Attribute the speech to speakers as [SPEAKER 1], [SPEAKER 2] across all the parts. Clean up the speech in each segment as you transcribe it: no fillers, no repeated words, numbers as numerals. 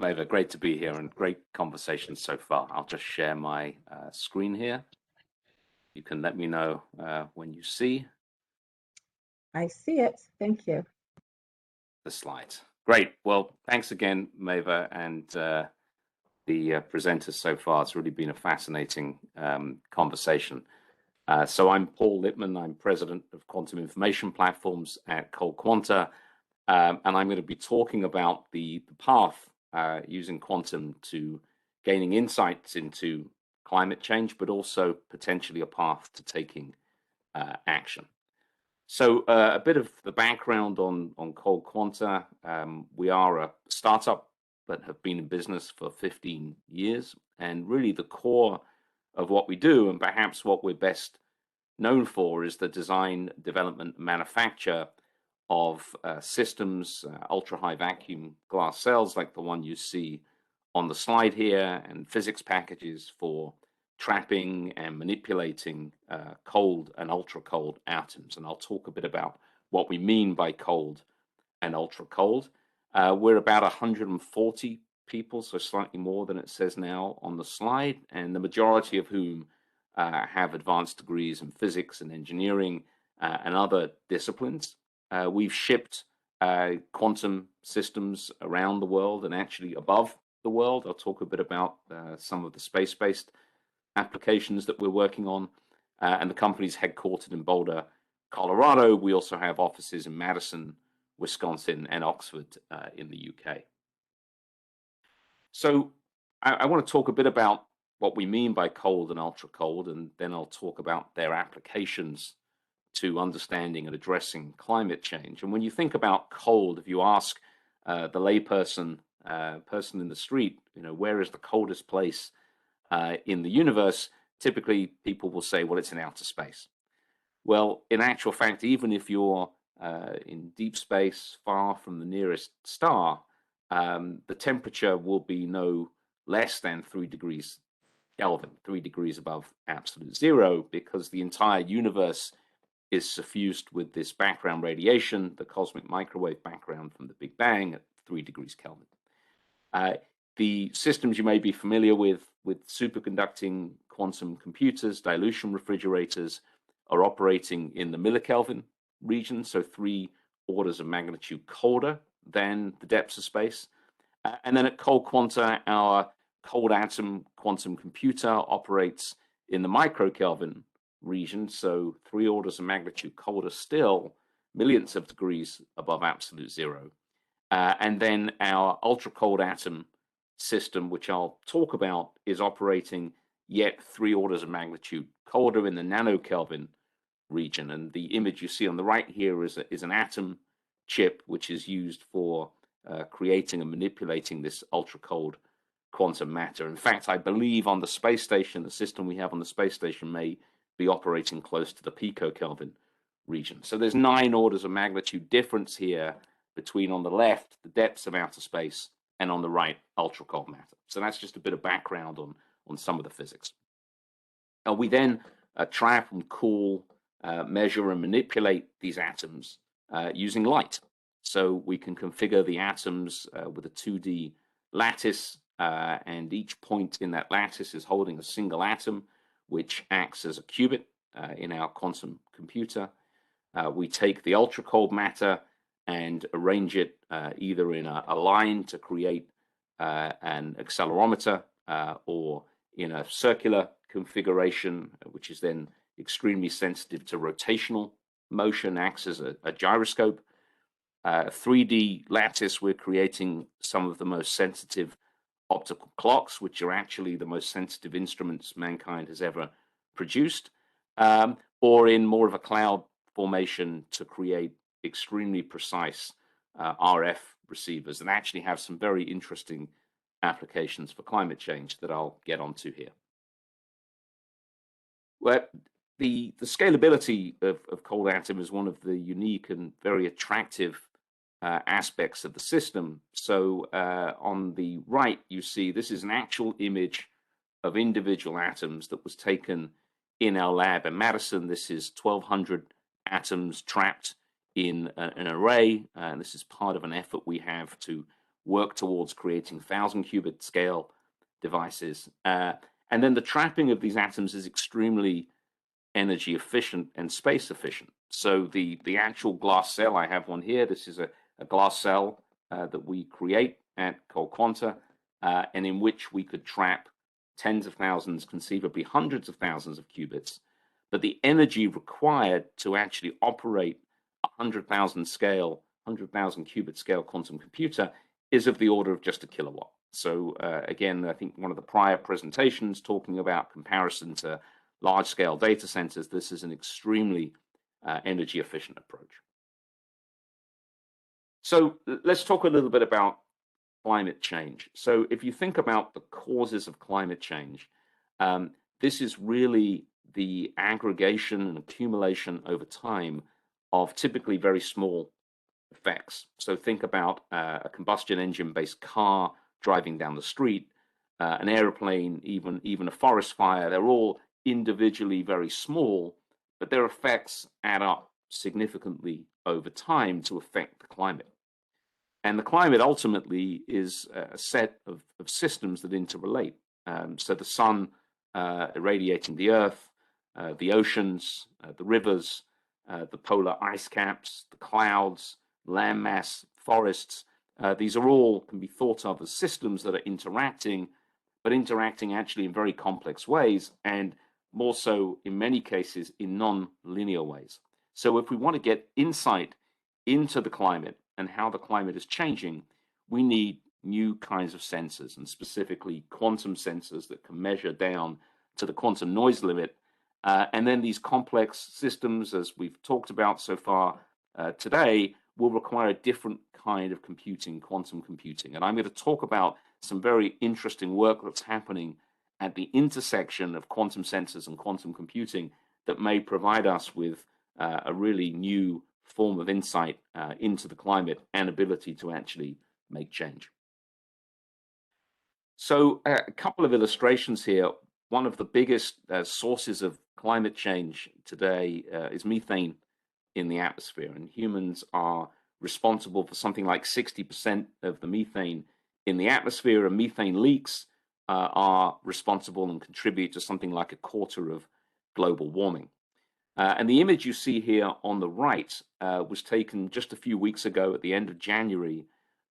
[SPEAKER 1] Maëva, great to be here and great conversation so far. I'll just share my screen here. You can let me know when you see.
[SPEAKER 2] I see it. Thank you.
[SPEAKER 1] The slides. Great. Well, thanks again, Maëva, and the presenters so far. It's really been a fascinating conversation. So I'm Paul Lipman. I'm president of Quantum Information Platforms at ColdQuanta, and I'm going to be talking about the path using quantum to gaining insights into climate change, but also potentially a path to taking action. So a bit of the background on ColdQuanta. We are a startup that have been in business for 15 years, and really the core of what we do, and perhaps what we're best known for, is the design, development, manufacture of systems, ultra-high vacuum glass cells like the one you see on the slide here, and physics packages for trapping and manipulating cold and ultra cold atoms. And I'll talk a bit about what we mean by cold and ultra cold. We're about 140 people, so slightly more than it says now on the slide, and the majority of whom have advanced degrees in physics and engineering and other disciplines. We've shipped quantum systems around the world and actually above the world. I'll talk a bit about some of the space-based applications that we're working on, and the company's headquartered in Boulder, Colorado. We also have offices in Madison, Wisconsin, and Oxford in the UK. So I want to talk a bit about what we mean by cold and ultra cold, and then I'll talk about their applications to understanding and addressing climate change. And when you think about cold, if you ask the layperson, person in the street, where is the coldest place in the universe, typically people will say, well, it's in outer space. Well, in actual fact, even if you're in deep space, far from the nearest star, the temperature will be no less than 3 degrees Kelvin, 3 degrees above absolute zero, because the entire universe is suffused with this background radiation, the cosmic microwave background from the Big Bang, at 3 degrees Kelvin. The systems you may be familiar with superconducting quantum computers, dilution refrigerators, are operating in the millikelvin region, so 3 orders of magnitude colder than the depths of space. And then at ColdQuanta, our cold atom quantum computer operates in the microkelvin region, so 3 orders of magnitude colder still, millions of degrees above absolute zero. And then our ultra cold atom system, which I'll talk about, is operating yet 3 orders of magnitude colder in the nanokelvin region. And the image you see on the right here is an atom chip, which is used for creating and manipulating this ultra cold quantum matter. In fact, I believe on the space station, the system we have on the space station may be operating close to the picokelvin region. So there's 9 orders of magnitude difference here between, on the left, the depths of outer space, and on the right, ultra cold matter. So that's just a bit of background on some of the physics. We then trap and cool, measure and manipulate these atoms using light. So we can configure the atoms with a 2D lattice, and each point in that lattice is holding a single atom, which acts as a qubit in our quantum computer. We take the ultra cold matter and arrange it either in a line to create an accelerometer, or in a circular configuration, which is then extremely sensitive to rotational motion, acts as a gyroscope. 3D lattice, we're creating some of the most sensitive optical clocks, which are actually the most sensitive instruments mankind has ever produced, or in more of a cloud formation to create extremely precise RF receivers, and actually have some very interesting applications for climate change that I'll get onto here. Well, the scalability of cold atom is one of the unique and very attractive aspects of the system. So on the right, you see this is an actual image of individual atoms that was taken in our lab in Madison. This is 1,200 atoms trapped in an array, and this is part of an effort we have to work towards creating 1,000-qubit scale devices. And then the trapping of these atoms is extremely energy efficient and space efficient. So the actual glass cell, I have one here. This is a glass cell that we create at ColdQuanta, and in which we could trap tens of thousands, conceivably hundreds of thousands of qubits. But the energy required to actually operate a 100,000 qubit scale quantum computer is of the order of just a kilowatt. So again, I think one of the prior presentations talking about comparison to large scale data centers, this is an extremely energy efficient approach. So let's talk a little bit about climate change. So if you think about the causes of climate change, this is really the aggregation and accumulation over time of typically very small effects. So think about a combustion engine based car driving down the street, an airplane, even a forest fire. They're all individually very small, but their effects add up significantly over time to affect the climate. And the climate ultimately is a set of systems that interrelate. So the sun irradiating the earth, the oceans, the rivers, the polar ice caps, the clouds, landmass, forests, these are all can be thought of as systems that are interacting, but interacting actually in very complex ways, and more so in many cases in non-linear ways. So if we want to get insight into the climate and how the climate is changing, we need new kinds of sensors, and specifically quantum sensors that can measure down to the quantum noise limit. And then these complex systems, as we've talked about so far today, will require a different kind of computing, quantum computing. And I'm going to talk about some very interesting work that's happening at the intersection of quantum sensors and quantum computing that may provide us with a really new form of insight into the climate and ability to actually make change. So a couple of illustrations here. One of the biggest sources of climate change today is methane in the atmosphere, and humans are responsible for something like 60% of the methane in the atmosphere, and methane leaks are responsible and contribute to something like a quarter of global warming. And the image you see here on the right was taken just a few weeks ago at the end of January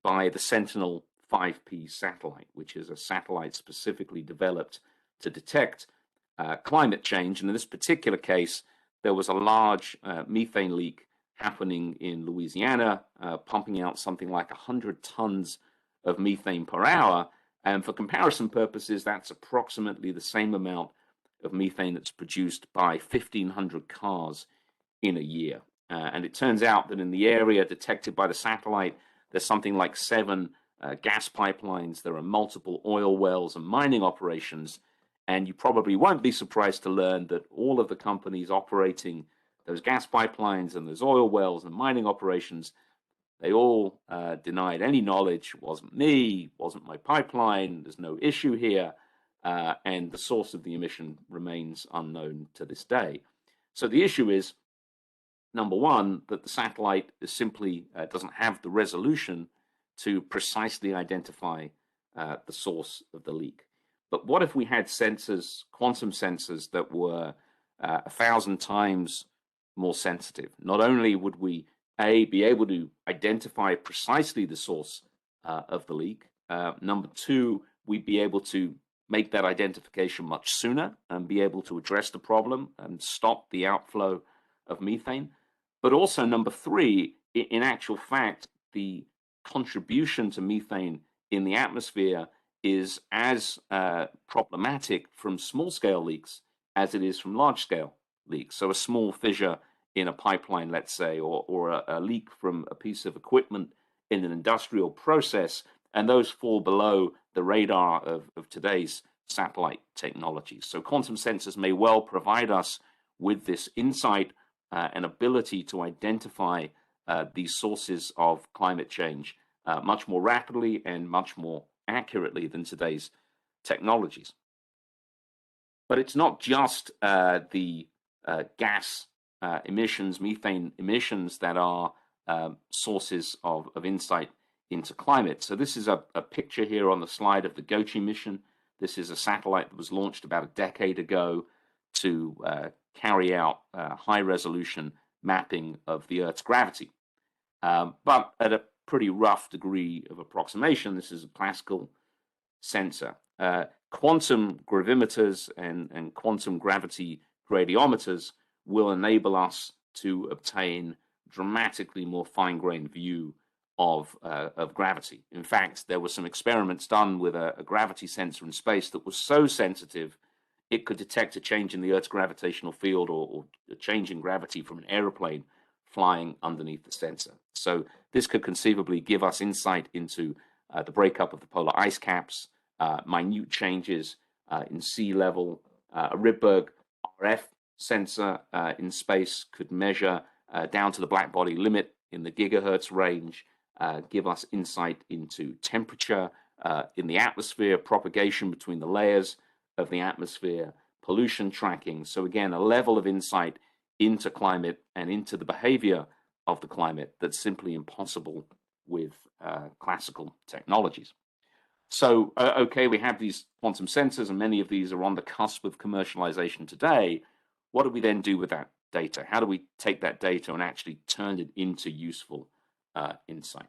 [SPEAKER 1] by the Sentinel-5P satellite, which is a satellite specifically developed to detect climate change. And in this particular case, there was a large methane leak happening in Louisiana, pumping out something like 100 tons of methane per hour. And for comparison purposes, that's approximately the same amount of methane that's produced by 1,500 cars in a year. And it turns out that in the area detected by the satellite, there's something like 7 gas pipelines. There are multiple oil wells and mining operations. And you probably won't be surprised to learn that all of the companies operating those gas pipelines and those oil wells and mining operations, they all denied any knowledge. It wasn't me, wasn't my pipeline, there's no issue here. And the source of the emission remains unknown to this day. So the issue is, number one, that the satellite is simply doesn't have the resolution to precisely identify the source of the leak. But what if we had sensors, quantum sensors, that were 1,000 times more sensitive? Not only would we, be able to identify precisely the source of the leak, number two, we'd be able to make that identification much sooner and be able to address the problem and stop the outflow of methane. But also, number three, in actual fact, the contribution to methane in the atmosphere is as problematic from small-scale leaks as it is from large-scale leaks. So a small fissure in a pipeline, let's say, or a leak from a piece of equipment in an industrial process, and those fall below the radar of today's satellite technology. So quantum sensors may well provide us with this insight and ability to identify these sources of climate change much more rapidly and much more accurately than today's technologies. But it's not just the gas emissions, methane emissions, that are sources of insight into climate. So this is a picture here on the slide of the GOCHI mission. This is a satellite that was launched about a decade ago to carry out high-resolution mapping of the Earth's gravity. But at a pretty rough degree of approximation, this is a classical sensor. Quantum gravimeters and quantum gravity gradiometers will enable us to obtain dramatically more fine-grained view of gravity. In fact, there were some experiments done with a gravity sensor in space that was so sensitive it could detect a change in the Earth's gravitational field or a change in gravity from an aeroplane flying underneath the sensor. So this could conceivably give us insight into the breakup of the polar ice caps, minute changes in sea level. A Rydberg RF sensor in space could measure down to the black body limit in the gigahertz range, give us insight into temperature in the atmosphere, propagation between the layers of the atmosphere, pollution tracking. So again, a level of insight into climate and into the behavior of the climate that's simply impossible with classical technologies. So, okay, we have these quantum sensors, and many of these are on the cusp of commercialization today. What do we then do with that data? How do we take that data and actually turn it into useful insight?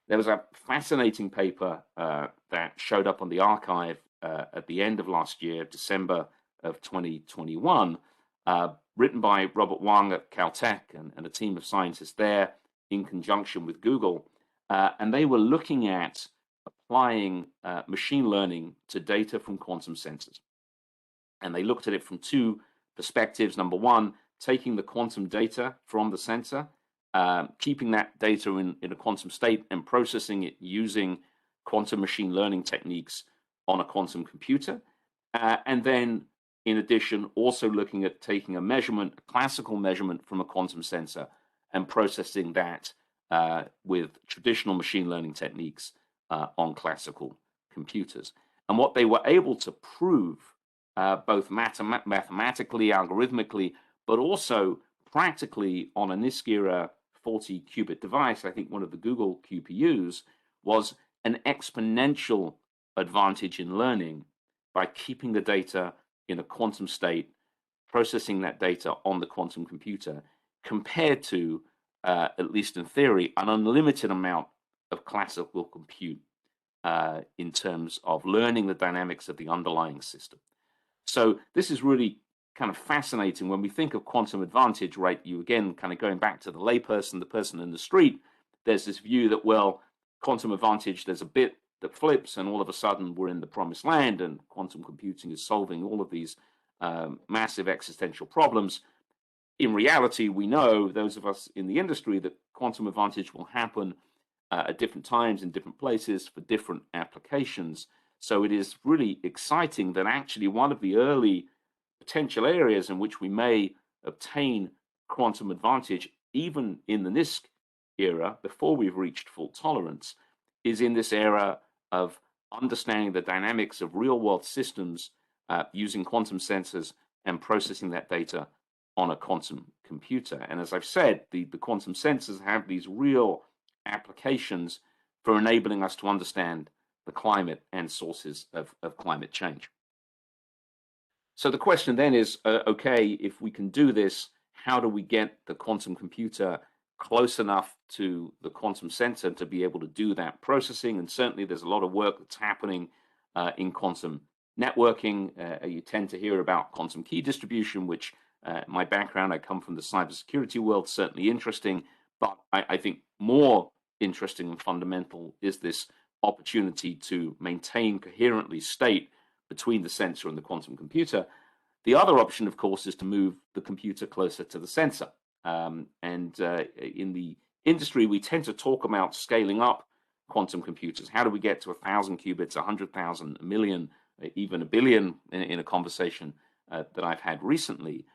[SPEAKER 1] There was a fascinating paper that showed up on the archive at the end of last year, December of 2021, written by Robert Wang at Caltech and a team of scientists there in conjunction with Google. And they were looking at applying machine learning to data from quantum sensors. And they looked at it from two perspectives. Number one, taking the quantum data from the sensor, keeping that data in a quantum state and processing it using quantum machine learning techniques on a quantum computer. And then, in addition, also looking at taking a measurement, a classical measurement from a quantum sensor, and processing that with traditional machine learning techniques on classical computers. And what they were able to prove, both mathematically, algorithmically, but also practically on a NISQ-era 40-qubit device, I think one of the Google QPUs, was an exponential advantage in learning by keeping the data in a quantum state, processing that data on the quantum computer, compared to, at least in theory, an unlimited amount of classical compute in terms of learning the dynamics of the underlying system. So this is really kind of fascinating. When we think of quantum advantage, right, you again kind of going back to the layperson, the person in the street, there's this view that, well, quantum advantage, there's a bit that flips and all of a sudden we're in the promised land and quantum computing is solving all of these massive existential problems. In reality, we know, those of us in the industry, that quantum advantage will happen at different times in different places for different applications. So it is really exciting that actually one of the early potential areas in which we may obtain quantum advantage, even in the NISQ era, before we've reached fault tolerance, is in this era of understanding the dynamics of real-world systems using quantum sensors and processing that data on a quantum computer. And as I've said, the quantum sensors have these real applications for enabling us to understand the climate and sources of climate change. So the question then is, okay, if we can do this, how do we get the quantum computer close enough to the quantum sensor to be able to do that processing? And certainly there's a lot of work that's happening in quantum networking. You tend to hear about quantum key distribution, which my background, I come from the cybersecurity world, certainly interesting, but I think more interesting and fundamental is this opportunity to maintain coherently state between the sensor and the quantum computer. The other option, of course, is to move the computer closer to the sensor. In the industry, we tend to talk about scaling up quantum computers. How do we get to 1,000 qubits, 100,000, a million, even a billion in a conversation that I've had recently?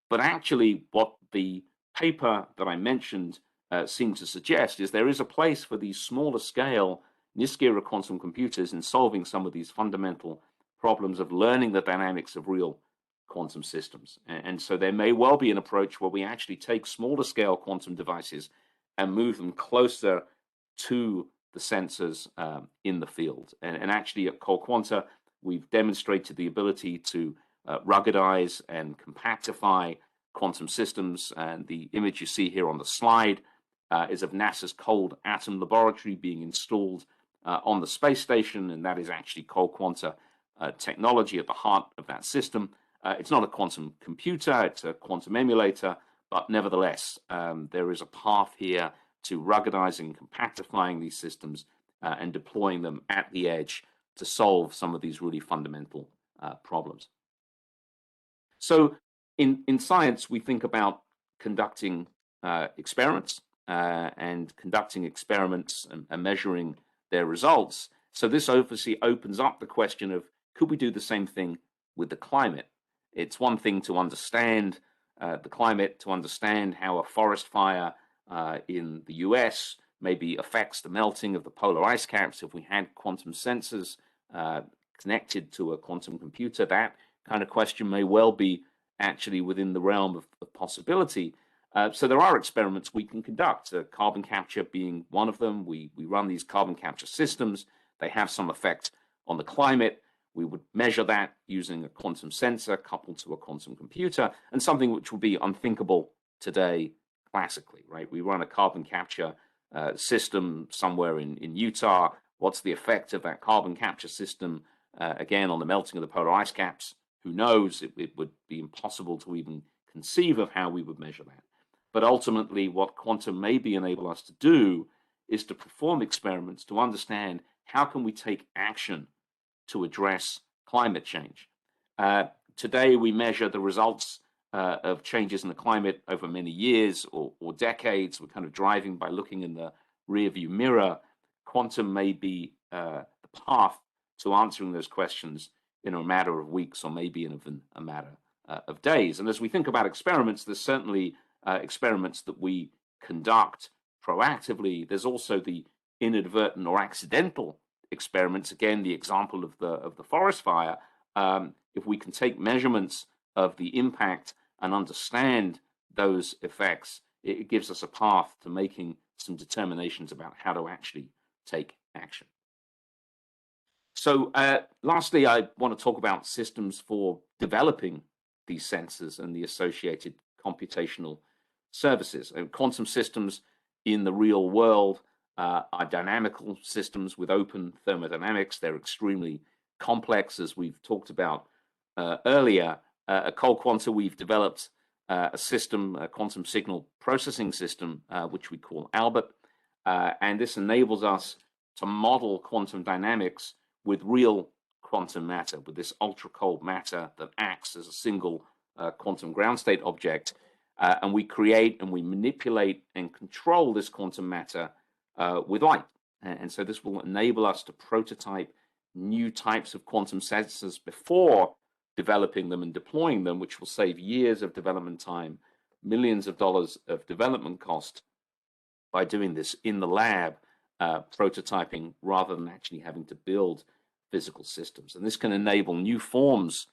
[SPEAKER 1] But actually, what the paper that I mentioned seemed to suggest is there is a place for these smaller scale NISQ-era quantum computers in solving some of these fundamental problems of learning the dynamics of real quantum systems. And so there may well be an approach where we actually take smaller scale quantum devices and move them closer to the sensors in the field. And actually at ColdQuanta, we've demonstrated the ability to ruggedize and compactify quantum systems. And the image you see here on the slide is of NASA's Cold Atom Laboratory being installed on the space station, and that is actually ColdQuanta technology at the heart of that system. It's not a quantum computer, it's a quantum emulator, but nevertheless, there is a path here to ruggedizing, compactifying these systems and deploying them at the edge to solve some of these really fundamental problems. So in science, we think about conducting experiments and conducting experiments and measuring their results. So this obviously opens up the question of, could we do the same thing with the climate? It's one thing to understand the climate, to understand how a forest fire in the US maybe affects the melting of the polar ice caps. If we had quantum sensors connected to a quantum computer, that kind of question may well be actually within the realm of possibility. So there are experiments we can conduct, carbon capture being one of them. We run these carbon capture systems. They have some effect on the climate. We would measure that using a quantum sensor coupled to a quantum computer, and something which would be unthinkable today classically, right? We run a carbon capture system somewhere in Utah. What's the effect of that carbon capture system, again, on the melting of the polar ice caps? Who knows? It would be impossible to even conceive of how we would measure that. But ultimately, what quantum maybe enable us to do is to perform experiments to understand how can we take action to address climate change. Today, we measure the results of changes in the climate over many years or decades. We're kind of driving by looking in the rearview mirror. Quantum may be the path to answering those questions in a matter of weeks or maybe even a matter of days. And as we think about experiments, there's certainly experiments that we conduct proactively. There's also the inadvertent or accidental experiments. Again, the example of the forest fire. If we can take measurements of the impact and understand those effects, it gives us a path to making some determinations about how to actually take action. So lastly, I want to talk about systems for developing these sensors and the associated computational services. And quantum systems in the real world are dynamical systems with open thermodynamics. They're extremely complex, as we've talked about earlier. At ColdQuanta, we've developed a system, a quantum signal processing system, which we call Albert. And this enables us to model quantum dynamics with real quantum matter, with this ultra cold matter that acts as a single quantum ground state object. And we create and we manipulate and control this quantum matter with light. And so this will enable us to prototype new types of quantum sensors before developing them and deploying them, which will save years of development time, millions of dollars of development cost by doing this in the lab, prototyping, rather than actually having to build physical systems. And this can enable new forms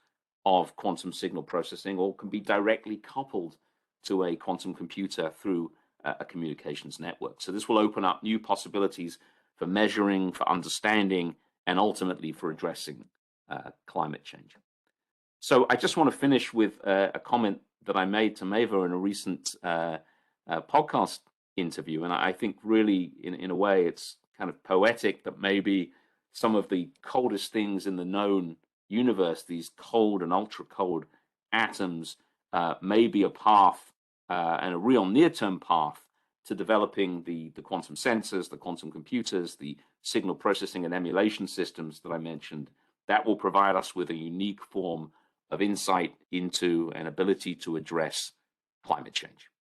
[SPEAKER 1] of quantum signal processing, or can be directly coupled to a quantum computer through a communications network. So this will open up new possibilities for measuring, for understanding, and ultimately for addressing climate change. So I just want to finish with a comment that I made to Maëva in a recent podcast interview. And I think really, in a way, it's kind of poetic that maybe some of the coldest things in the known universe, these cold and ultra cold atoms, may be a path and a real near-term path to developing the quantum sensors, the quantum computers, the signal processing and emulation systems that I mentioned, that will provide us with a unique form of insight into an ability to address climate change.